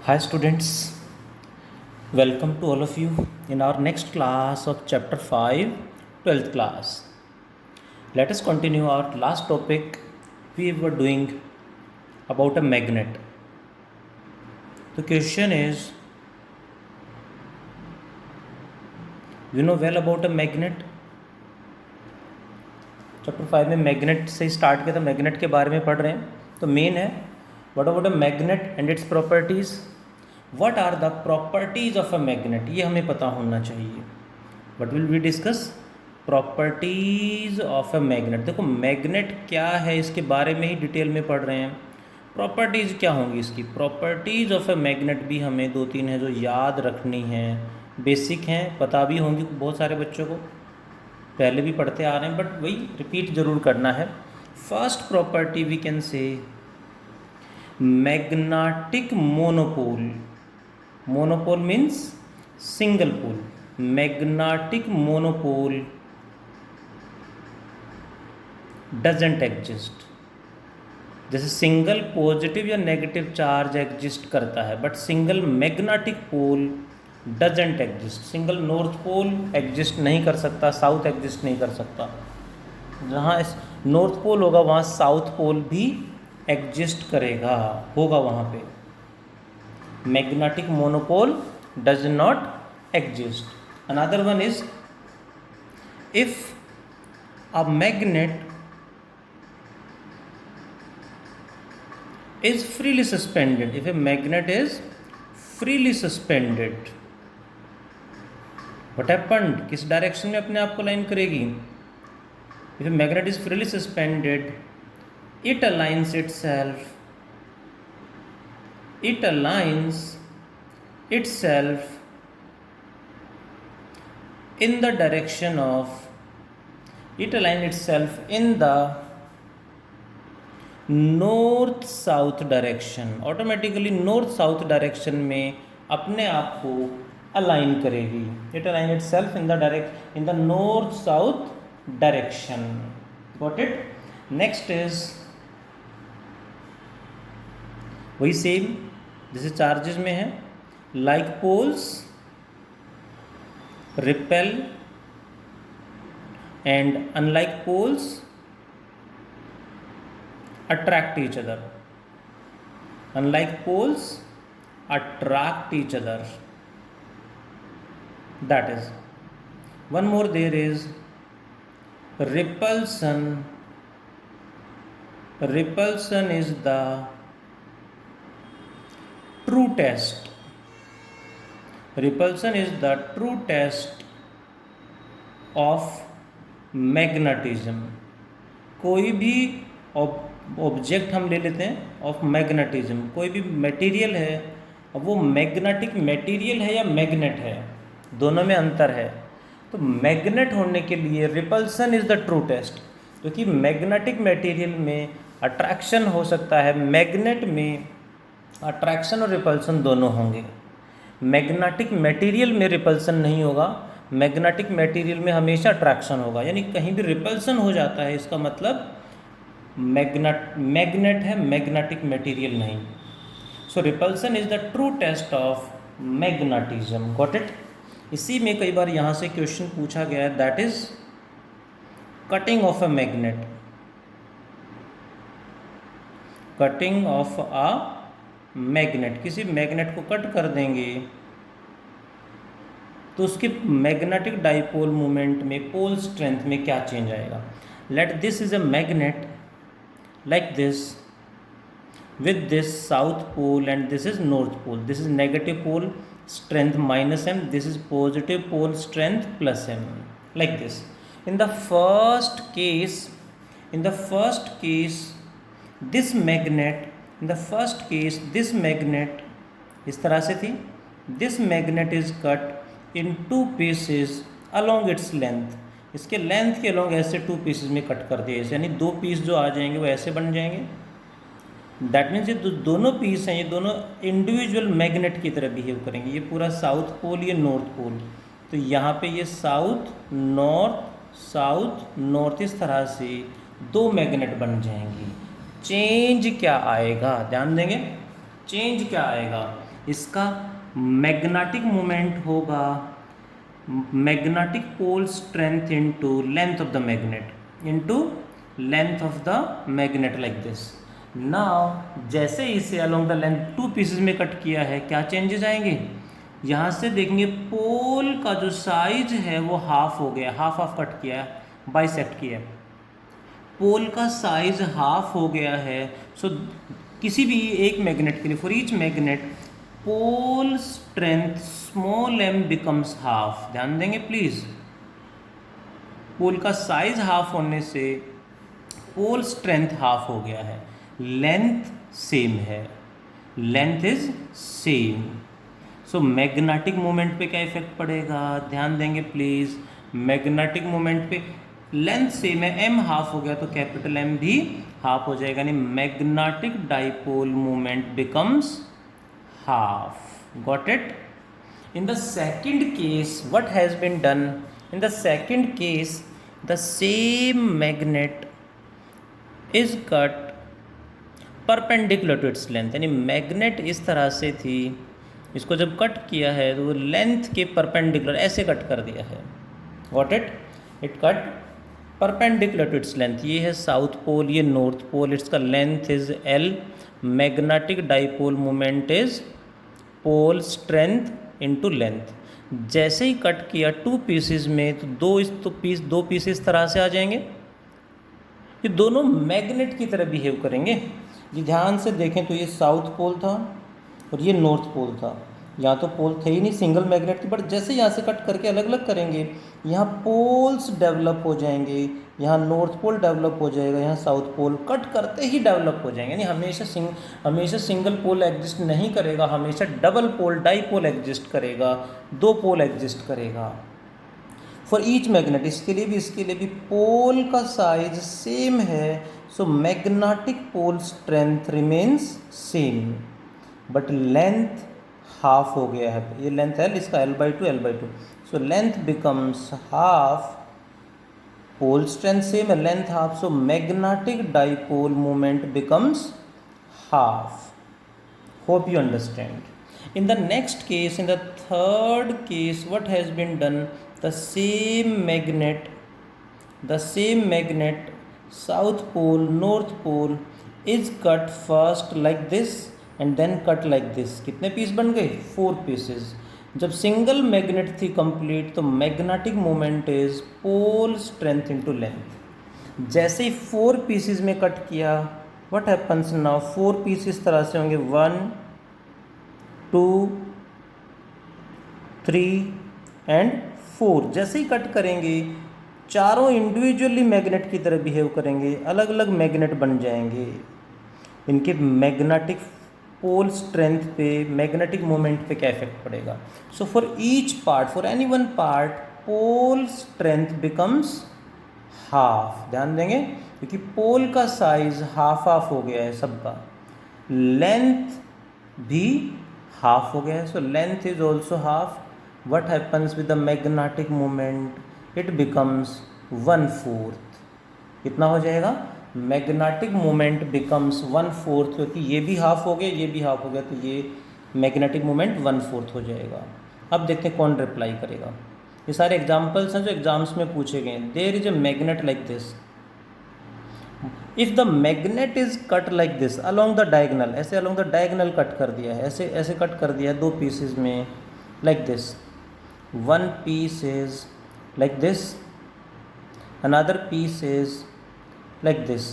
Hi students, welcome to all of you in our next class of chapter 5, 12th class. Let us continue our last topic we were doing about a magnet. The question is, you know well about a magnet? Chapter 5 में magnet से start किया था, magnet के बारे में पढ़ रहे हैं. तो मेन है what about a magnet and its properties. What are the properties of a magnet, ये हमें पता होना चाहिए. What will we discuss? Properties of a magnet. देखो मैग्नेट क्या है इसके बारे में ही डिटेल में पढ़ रहे हैं. प्रॉपर्टीज़ क्या होंगी इसकी? प्रॉपर्टीज़ ऑफ अ मैग्नेट भी हमें 2-3 है जो याद रखनी है. बेसिक हैं, पता भी होंगी बहुत सारे बच्चों को, पहले भी पढ़ते आ रहे हैं, बट वही रिपीट ज़रूर करना है. First property we can say magnetic monopole. Monopole means single pole. Magnetic monopole doesn't exist. जैसे सिंगल पॉजिटिव या नेगेटिव चार्ज एग्जिस्ट करता है, but single magnetic pole doesn't exist. Single north pole exist नहीं कर सकता, साउथ एग्जिस्ट नहीं कर सकता. जहाँ नॉर्थ पोल होगा वहाँ साउथ पोल भी एग्जिस्ट करेगा, होगा वहाँ पे. Magnetic monopole does not exist. Another one is if a magnet is freely suspended. If a magnet is freely suspended, what happened? किस डायरेक्शन में अपने आप को लाइन करेगी? If a magnet is freely suspended, it aligns itself in the direction of, it aligns itself in the north south direction. Automatically north south direction में अपने आप को अलाइन करेगी. It align itself in the north south direction. Got it? Next is वही same जैसे charges में है. Like poles repel and unlike poles attract each other. Unlike poles attract each other. That is one more. There is repulsion. Repulsion is the true test. Repulsion is the true test of magnetism. कोई भी object हम ले लेते हैं of magnetism. कोई भी material है, अब वो मैग्नेटिक मटेरियल है या मैग्नेट है, दोनों में अंतर है. तो मैग्नेट होने के लिए repulsion is the true test. क्योंकि मैग्नेटिक मटेरियल में अट्रैक्शन हो सकता है, मैग्नेट में अट्रैक्शन और रिपल्सन दोनों होंगे. मैग्नेटिक मटेरियल में रिपल्सन नहीं होगा, मैग्नेटिक मटेरियल में हमेशा अट्रैक्शन होगा. यानी कहीं भी रिपल्सन हो जाता है इसका मतलब मैग्नेट है, मैग्नेटिक मटेरियल नहीं. So repulsion is the true test of magnetism. Got it? इसी में कई बार यहाँ से क्वेश्चन पूछा गया है, that is cutting of a magnet. Cutting of a magnet. किसी मैग्नेट को कट कर देंगे तो उसके मैग्नेटिक डाइपोल मोमेंट में, पोल स्ट्रेंथ में क्या चेंज आएगा? Let this is a magnet like this, with this south pole and this is north pole. This is negative pole strength minus m, this is positive pole strength plus m, like this. In the first case this magnet, this magnet इस तरह से थी. This magnet is cut in 2 pieces along its length. इसके length के along ऐसे 2 pieces में cut कर दिए, यानी 2 पीस जो आ जाएंगे वो ऐसे बन जाएंगे. दैट मीन्स ये दोनों पीस हैं, ये दोनों इंडिविजुअल मैग्नेट की तरह बिहेव करेंगे. ये पूरा साउथ पोल, ये नॉर्थ पोल. तो यहाँ पे ये साउथ नॉर्थ इस तरह से 2 मैग्नेट बन जाएंगी. चेंज क्या आएगा? ध्यान देंगे, चेंज क्या आएगा? इसका मैग्नेटिक मोमेंट होगा magnetic pole strength into length of the magnet into length of the magnet like this. Now जैसे इसे अलोंग द लेंथ 2 पीसेज में कट किया है, क्या चेंजेस आएंगे? यहाँ से देखेंगे पोल का जो साइज है वो हाफ हो गया, हाफ हाफ कट किया है, बाइसेक्ट किया है, पोल का साइज हाफ हो गया है। सो किसी भी एक मैग्नेट के लिए, for each magnet pole strength small m becomes half. ध्यान देंगे प्लीज, पोल का साइज हाफ होने से पोल स्ट्रेंथ हाफ हो गया है, लेंथ सेम है, length is same. So magnetic moment पे क्या इफेक्ट पड़ेगा? ध्यान देंगे प्लीज, मैग्नेटिक मोमेंट पे लेंथ सेम है, m हाफ हो गया तो कैपिटल M भी हाफ हो जाएगा, यानी magnetic dipole moment becomes half. Got it? In the second case, what has been done? In the second case, the same magnet is cut perpendicular to its length. यानी magnet इस तरह से थी, इसको जब कट किया है तो वो लेंथ के परपेंडिकुलर ऐसे कट कर दिया है। Got it? It cut perpendicular to its length. ये है साउथ पोल, ये नॉर्थ पोल, इसका length is L, magnetic dipole moment is pole strength into length. जैसे ही कट किया 2 पीसेस में तो दो पीस इस तरह से आ जाएंगे, ये दोनों मैग्नेट की तरह बिहेव करेंगे। ये ध्यान से देखें तो ये साउथ पोल था और ये नॉर्थ पोल था, यहाँ तो पोल थे ही नहीं, सिंगल मैग्नेट थी, बट जैसे यहाँ से कट करके अलग अलग करेंगे यहाँ पोल्स डेवलप हो जाएंगे, यहाँ नॉर्थ पोल डेवलप हो जाएगा, यहाँ साउथ पोल कट करते ही डेवलप हो जाएंगे। यानी हमेशा सिंगल पोल एग्जिस्ट नहीं करेगा, हमेशा डबल पोल डाईपोल एग्जिस्ट करेगा, 2 पोल एग्जिस्ट करेगा। फॉर ईच मैग्नेट, इसके लिए भी पोल का साइज सेम है, so magnetic pole strength remains same, but length half हो गया है, ये लेंथ L, इसका L/2, so length becomes half, pole strength same है, length half, so magnetic dipole moment becomes half. Hope you understand. In the next case, in the third case, what has been done? The same magnet, south pole, north pole is cut first like this and then cut like this. कितने piece बन गए? 4 pieces. जब single magnet थी complete तो magnetic moment is pole strength into length. जैसे ही 4 pieces में cut किया, व्हाट हैपन्स नाउ? 4 पीस इस तरह से होंगे, 1 2 3 एंड 4। जैसे ही कट करेंगे चारों इंडिविजुअली मैग्नेट की तरह बिहेव करेंगे, अलग अलग मैग्नेट बन जाएंगे। इनके मैग्नेटिक पोल स्ट्रेंथ पे, मैग्नेटिक मोमेंट पे क्या इफेक्ट पड़ेगा? So for each part, for any one part, pole strength becomes half. ध्यान देंगे क्योंकि पोल का साइज हाफ हाफ हो गया है सबका, लेंथ भी हाफ हो गया है, so length is also half. What happens with the magnetic moment? It becomes 1/4। कितना हो जाएगा? मैग्नेटिक मोमेंट बिकम्स 1/4, क्योंकि ये भी हाफ हो गया, ये भी हाफ हो गया, तो ये मैग्नेटिक मोमेंट 1/4 हो जाएगा। अब देखते हैं कौन रिप्लाई करेगा। ये सारे एग्जाम्पल्स हैं जो एग्जाम्स में पूछे गए हैं। There is a magnet like this, if the magnet is cut like this along the diagonal, ऐसे अलॉन्ग द डायगनल कट कर दिया है, ऐसे कट कर दिया है 2 पीसेज में like this, one piece is like this, another piece is like this।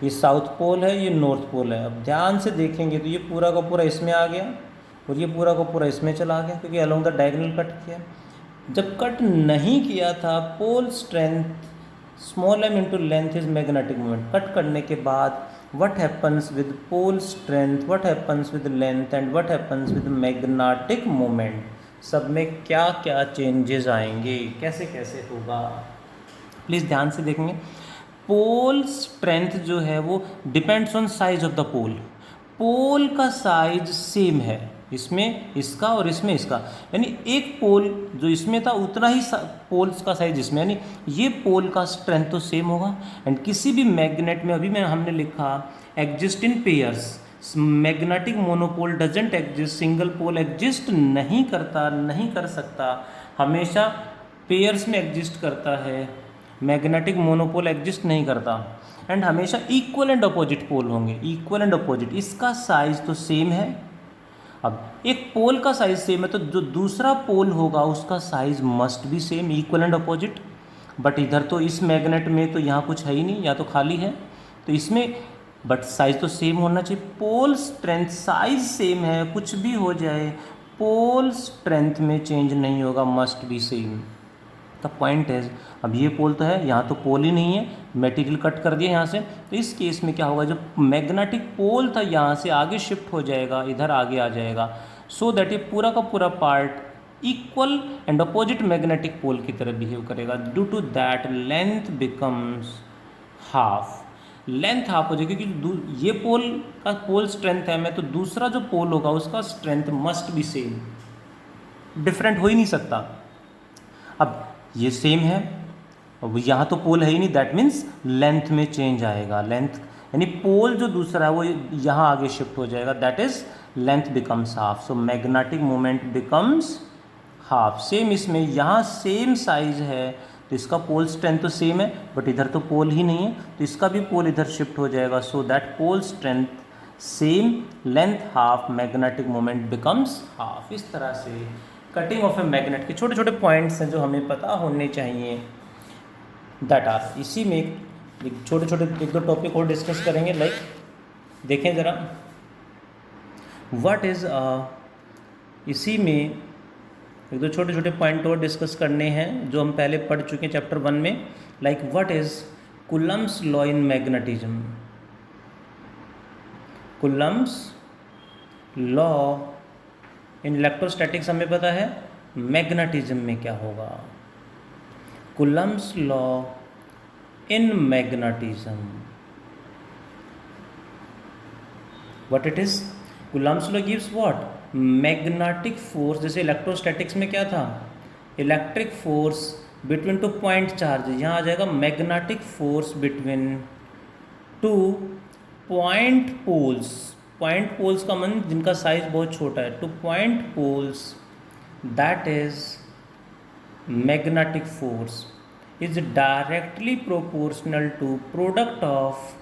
ये साउथ पोल है, ये नॉर्थ पोल है। अब ध्यान से देखेंगे तो ये पूरा का पूरा इसमें आ गया और ये पूरा का पूरा इसमें चला गया, क्योंकि अलोंग द डायगोनल कट किया। जब कट नहीं किया था, pole strength small m into length is magnetic moment. Cut करने के बाद what happens with pole strength, what happens with length and what happens with magnetic moment, सब में क्या क्या चेंजेस आएंगे, कैसे कैसे होगा, प्लीज़ ध्यान से देखेंगे। पोल स्ट्रेंथ जो है वो depends on size of the pole. Pole का साइज सेम है, इसमें इसका और इसमें इसका, यानी एक पोल जो इसमें था उतना ही पोल्स का साइज इसमें, यानी ये पोल का स्ट्रेंथ तो सेम होगा। एंड किसी भी मैग्नेट में, अभी हमने लिखा exist in pairs, magnetic monopole doesn't exist, single pole exist नहीं करता, नहीं कर सकता, हमेशा पेयर्स में एग्जिस्ट करता है। मैग्नेटिक मोनोपोल एग्जिस्ट नहीं करता एंड हमेशा इक्वल एंड अपोजिट पोल होंगे, इक्वल एंड अपोजिट। इसका साइज तो सेम है। अब एक पोल का साइज सेम है तो जो दूसरा पोल होगा उसका साइज मस्ट भी same, equal and opposite. But इधर तो इस मैग्नेट में तो यहाँ कुछ है ही नहीं, या तो खाली है, तो इसमें बट साइज तो सेम होना चाहिए। पोल स्ट्रेंथ साइज सेम है, कुछ भी हो जाए पोल स्ट्रेंथ में चेंज नहीं होगा, must be same. The point है, अब ये पोल तो है, यहाँ तो पोल ही नहीं है, मटेरियल कट कर दिया यहाँ से, तो इस केस में क्या होगा, जो मैग्नेटिक पोल था यहाँ से आगे शिफ्ट हो जाएगा, इधर आगे आ जाएगा, सो दैट ये पूरा का पूरा part equal and opposite magnetic pole की तरह बिहेव करेगा। Due to that length becomes half, length half हो जाएगी, क्योंकि ये पोल का पोल स्ट्रेंथ है मैं, तो दूसरा जो पोल होगा उसका strength must be same, different हो ही नहीं सकता। अब ये सेम है, अब यहाँ तो पोल है ही नहीं, दैट मीन्स लेंथ में चेंज आएगा, लेंथ यानी पोल जो दूसरा है वो यहाँ आगे शिफ्ट हो जाएगा, that is length becomes half, so magnetic moment becomes half. Same इसमें यहाँ सेम साइज है तो इसका पोल स्ट्रेंथ तो सेम है, बट इधर तो पोल ही नहीं है तो इसका भी पोल इधर शिफ्ट हो जाएगा, so that pole strength same, length half, magnetic moment becomes half. इस तरह से कटिंग ऑफ ए मैग्नेट के छोटे छोटे पॉइंट्स हैं जो हमें पता होने चाहिए, दैट आर। इसी में एक छोटे छोटे एक दो टॉपिक और डिस्कस करेंगे, लाइक देखें ज़रा व्हाट इज़, इसी में एक दो छोटे छोटे पॉइंट और डिस्कस करने हैं जो हम पहले पढ़ चुके हैं चैप्टर 1 में, like what is Coulomb's law in magnetism. Coulomb's law in electrostatics हमें पता है, मैग्नेटिज्म में क्या होगा। Coulomb's law in magnetism, what it is, Coulomb's law gives what, magnetic force. जैसे इलेक्ट्रोस्टैटिक्स में क्या था, electric force between two point charge, यहाँ आ जाएगा magnetic force between two point poles. Point poles का मन जिनका साइज बहुत छोटा है, two point poles, that is magnetic force is directly proportional to product of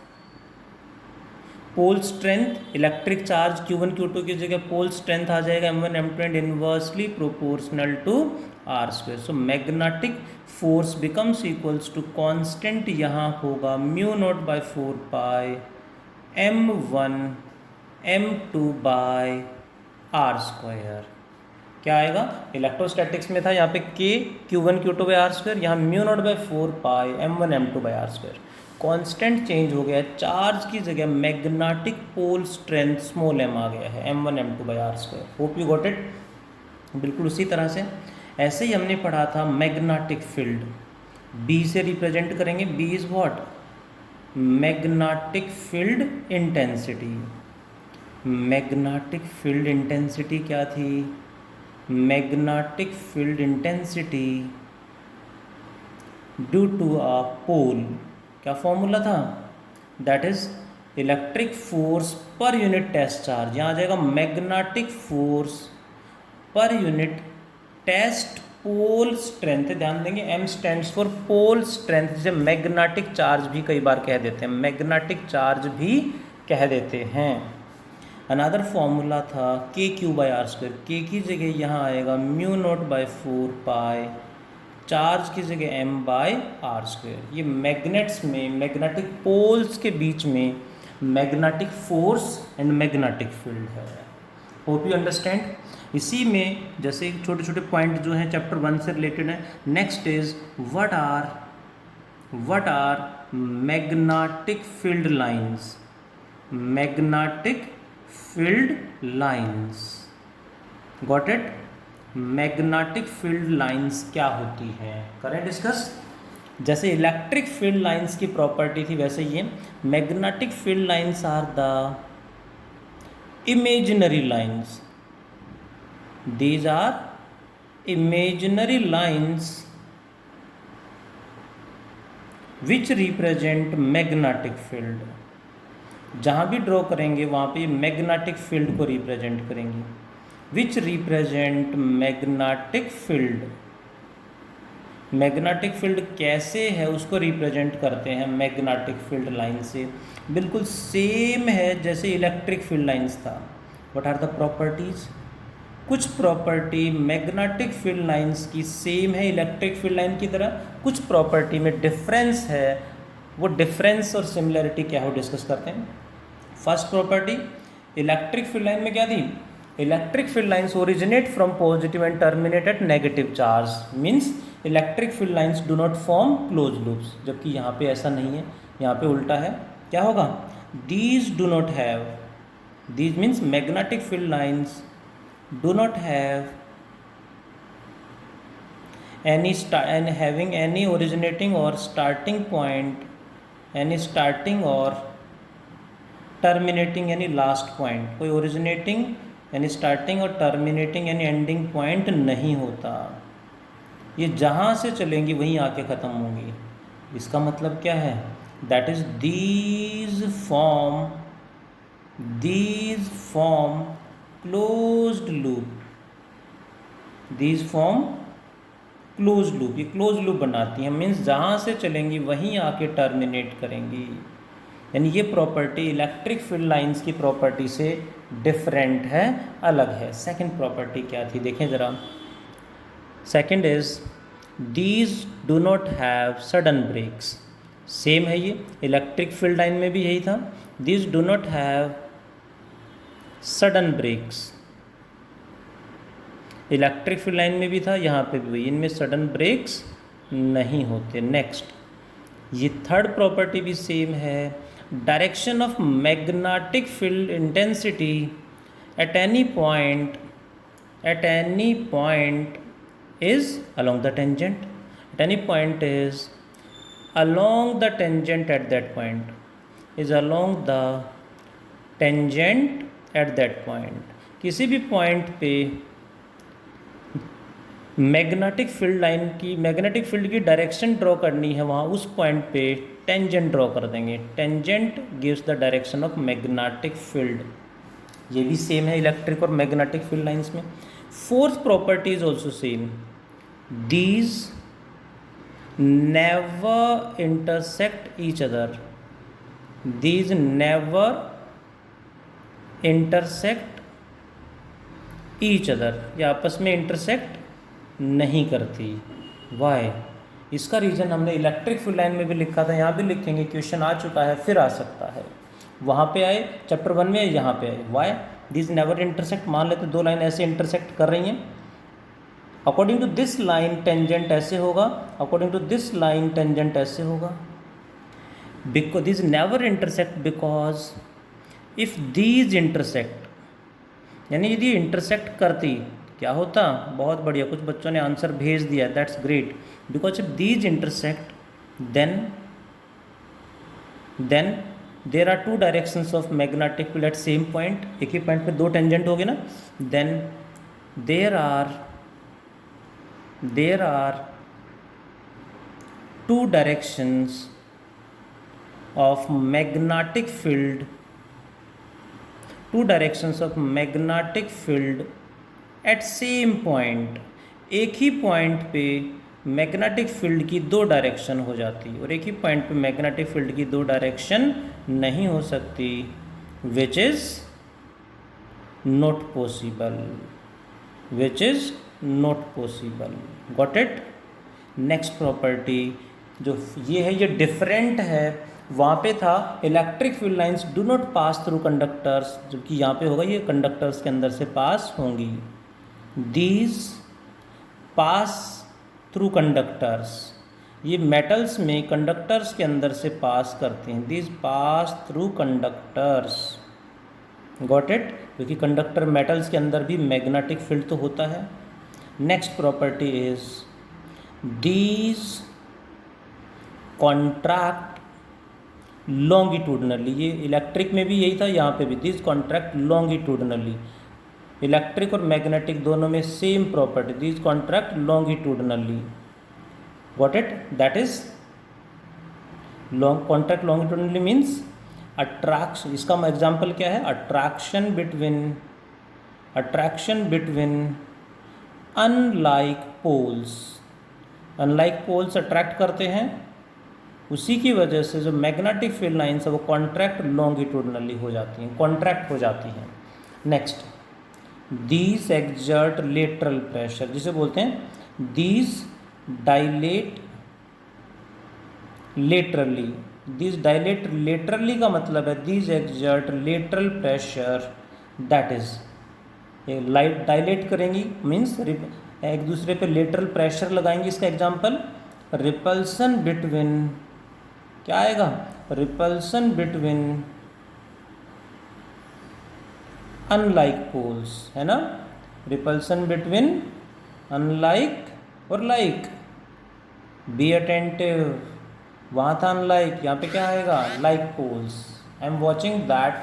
pole strength, electric charge Q1 Q2 की जगह पोल स्ट्रेंथ आ जाएगा M1 M2 and inversely proportional to r square. So magnetic force becomes equals to constant यहाँ होगा mu naught by 4 pi M1 M2 by are square. क्या आएगा, electrostatics में था यहाँ पे K Q1 Q2 by are square, यहाँ mu naught by 4 pi M1 M2 by are square. Constant change हो गया, चार्ज की जगह magnetic pole strength small m आ गया है M1 M2 by are square. Hope you got it. बिल्कुल उसी तरह से ऐसे ही हमने पढ़ा था मैग्नेटिक फील्ड, B से रिप्रेजेंट करेंगे, B is what, magnetic field intensity. Magnetic field intensity क्या थी, magnetic field intensity due to a pole, क्या फॉर्मूला था, that is electric force per unit test charge. यहाँ आ जाएगा magnetic force per unit test pole strength, ध्यान देंगे M stands for pole strength, जिसे मैग्नेटिक चार्ज भी कई बार कह देते हैं, मैग्नेटिक चार्ज भी कह देते हैं। अनदर फॉर्मूला था KQ by are square, K की जगह यहाँ आएगा mu naught by 4 pi, charge की जगह M बाय आर स्क्वायर। ये मैग्नेट्स में, मैग्नेटिक पोल्स के बीच में magnetic force and magnetic field है। Hope you understand. इसी में जैसे छोटे छोटे पॉइंट जो हैं चैप्टर 1 से रिलेटेड है। Next is what are magnetic field lines, magnetic field lines, got it. Magnetic field lines क्या होती हैं, करें डिस्कस। जैसे इलेक्ट्रिक फील्ड लाइंस की प्रॉपर्टी थी वैसे ये magnetic field lines are the imaginary lines, these are imaginary lines which represent magnetic field, जहाँ भी ड्रॉ करेंगे वहाँ पे मैग्नेटिक फील्ड को रिप्रेजेंट करेंगे, which represent magnetic field. Magnetic field कैसे है उसको रिप्रेजेंट करते हैं मैग्नेटिक फील्ड लाइन से, बिल्कुल सेम है जैसे इलेक्ट्रिक फील्ड लाइंस था। What are the properties? कुछ प्रॉपर्टी मैग्नेटिक फील्ड लाइंस की सेम है इलेक्ट्रिक फील्ड लाइन की तरह, कुछ प्रॉपर्टी में डिफरेंस है। वो डिफरेंस और सिमिलरिटी क्या हो डिस्कस करते हैं। First property, electric field line में क्या थी? Electric field lines originate from positive and terminate at negative charge, means electric field lines do not form close loops. जबकि यहाँ पे ऐसा नहीं है, यहाँ पे उल्टा है। क्या होगा? These do not have, these means magnetic field lines do not have any and having any originating or starting point, any starting or terminating any last point। कोई originating यानी starting और terminating यानी ending point नहीं होता। ये जहाँ से चलेंगी वहीं आके ख़त्म होंगी। इसका मतलब क्या है? that is these form closed loop, these form closed loop, ये क्लोज लूप बनाती हैं, मीन्स जहाँ से चलेंगी वहीं आके टर्मिनेट करेंगी। यानी ये प्रॉपर्टी इलेक्ट्रिक फील्ड लाइंस की प्रॉपर्टी से डिफरेंट है, अलग है। सेकंड प्रॉपर्टी क्या थी देखें ज़रा। Second is these do not have sudden breaks. Same है ये, इलेक्ट्रिक फील्ड लाइन में भी यही था। These do not have sudden breaks, electric field line में भी था, यहाँ पे भी, इनमें सडन ब्रेक्स नहीं होते। नेक्स्ट, ये थर्ड प्रॉपर्टी भी सेम है। Direction of magnetic field intensity at any point is along the tangent, at any point is along the tangent at that point, is along the tangent at that point. किसी भी point पे magnetic field line की, magnetic field की direction draw करनी है, वहाँ उस point पे टेंजेंट ड्रॉ कर देंगे। Tangent gives the direction of magnetic field. ये भी सेम है इलेक्ट्रिक और मैग्नेटिक फील्ड लाइंस में। Fourth property is also same, these never intersect each other, these never intersect each other, ये आपस में इंटरसेक्ट नहीं करती। वाई? इसका रीज़न हमने इलेक्ट्रिक फील्ड लाइन में भी लिखा था, यहाँ भी लिखेंगे, क्वेश्चन आ चुका है, फिर आ सकता है। वहाँ पे आए चैप्टर 1 में, यहाँ पे आए। वाई? दिस नेवर इंटरसेक्ट, मान लेते दो लाइन ऐसे इंटरसेक्ट कर रही हैं, according to this line tangent ऐसे होगा, according to this line tangent ऐसे होगा। Because this never intersect because if these intersect, यानी यदि इंटरसेक्ट करती क्या होता? बहुत बढ़िया, कुछ बच्चों ने आंसर भेज दिया, that's great. Because if these intersect then there are two directions of magnetic field at same point, एक ही पॉइंट पे दो टेंजेंट हो गए ना, then there are two directions of magnetic field, two directions of magnetic field at same point। एक ही point पे मैग्नेटिक फील्ड की दो डायरेक्शन हो जाती, और एक ही पॉइंट पे मैग्नेटिक फील्ड की दो डायरेक्शन नहीं हो सकती, which is not possible, which is not possible. Got it? Next property जो ये है, ये डिफरेंट है। वहाँ पे था electric field lines do not pass through conductors, जबकि यहाँ पे होगा ये कंडक्टर्स के अंदर से पास होंगी। दीज पास थ्रू कंडक्टर्स, ये मेटल्स में कंडक्टर्स के अंदर से पास करते हैं। These pass through conductors. Got it? क्योंकि कंडक्टर मेटल्स के अंदर भी मैग्नेटिक फील्ड तो होता है। Next property is these contract longitudinally, ये इलेक्ट्रिक में भी यही था, यहाँ पे भी दिस कॉन्ट्रैक्ट लॉन्गिट्यूडनली। इलेक्ट्रिक और मैग्नेटिक दोनों में same property, this contract longitudinally. Got it? That is contract longitudinally means attraction, इसका एग्जाम्पल क्या है? Attraction between unlike poles. Unlike poles attract करते हैं, उसी की वजह से जो मैग्नेटिक फील्ड लाइन्स है वो कॉन्ट्रैक्ट लॉन्गिट्यूडनली हो जाती हैं, कॉन्ट्रैक्ट हो जाती हैं। Next, these exert lateral pressure, जिसे बोलते हैं these dilate laterally. These dilate laterally का मतलब है these exert lateral pressure, that is light dilate करेंगी मीन्स एक दूसरे पे लेटरल प्रेशर लगाएंगे। इसका एग्जांपल रिपल्सन बिटवीन, क्या आएगा? रिपल्सन बिटवीन अनलाइक पोल्स, है ना? रिपल्सन बिटवीन अनलाइक और लाइक। बी अटेंटिव, वहाँ था अनलाइक, यहाँ पे क्या आएगा? Like poles. I am watching that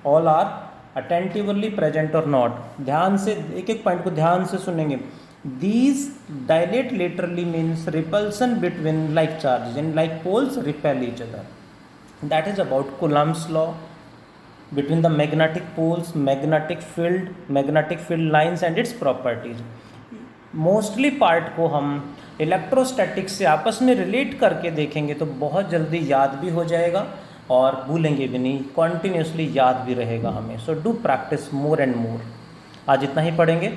all are attentively present और नॉट। ध्यान से एक एक पॉइंट को ध्यान से सुनेंगे। These dilate laterally means repulsion between like charges and like poles repel each other. That is about Coulomb's law between the magnetic poles, magnetic field lines and its properties। Mostly part को हम electrostatics से आपस में relate करके देखेंगे तो बहुत जल्दी याद भी हो जाएगा और भूलेंगे भी नहीं, कॉन्टिन्यूसली याद भी रहेगा हमें। So do practice more and more. आज इतना ही पढ़ेंगे।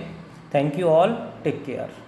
Thank you all, take care.